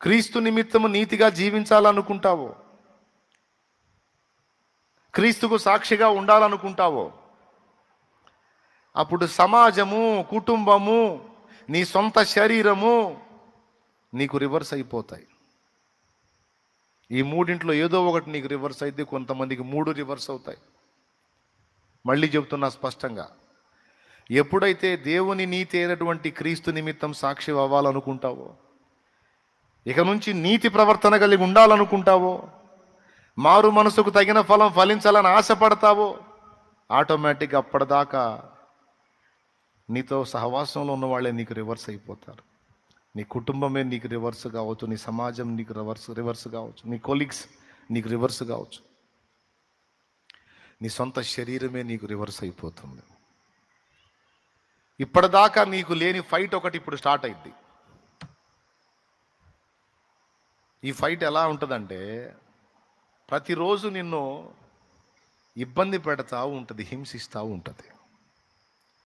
క్రీస్తు నిమిత్తము నీతిగా జీవించాలనుకుంటావో, క్రీస్తుకు సాక్షిగా ఉండాలనుకుంటావో, అప్పుడు సమాజము, కుటుంబము, నీ సొంత శరీరము నీకు రివర్స్ అయిపోతాయి. ఈ మూడింట్లో ఏదో ఒకటి నీకు రివర్స్ అయితే, కొంతమందికి మూడు రివర్స్ అవుతాయి. మళ్ళీ చెబుతున్నా స్పష్టంగా, ఎప్పుడైతే దేవుని నీతి అయినటువంటి క్రీస్తు నిమిత్తం సాక్షి అవ్వాలనుకుంటావో, ఇక నుంచి నీతి ప్రవర్తన కలిగి ఉండాలనుకుంటావో, మారు మనసుకు తగిన ఫలం ఫలించాలని ఆశపడతావో, ఆటోమేటిక్గా అప్పటిదాకా నీతో సహవాసంలో ఉన్న వాళ్ళే నీకు రివర్స్ అయిపోతారు. నీ కుటుంబమే నీకు రివర్స్ కావచ్చు, నీ సమాజం నీకు రివర్స్ కావచ్చు, నీ కొలీగ్స్ నీకు రివర్స్ కావచ్చు, నీ సొంత శరీరమే నీకు రివర్స్ అయిపోతుంది. ఇప్పటిదాకా నీకు లేని ఫైట్ ఒకటి ఇప్పుడు స్టార్ట్ అయింది. ఈ ఫైట్ ఎలా ఉంటుందంటే, ప్రతిరోజు నిన్ను ఇబ్బంది పెడతా ఉంటుంది, హింసిస్తూ ఉంటుంది.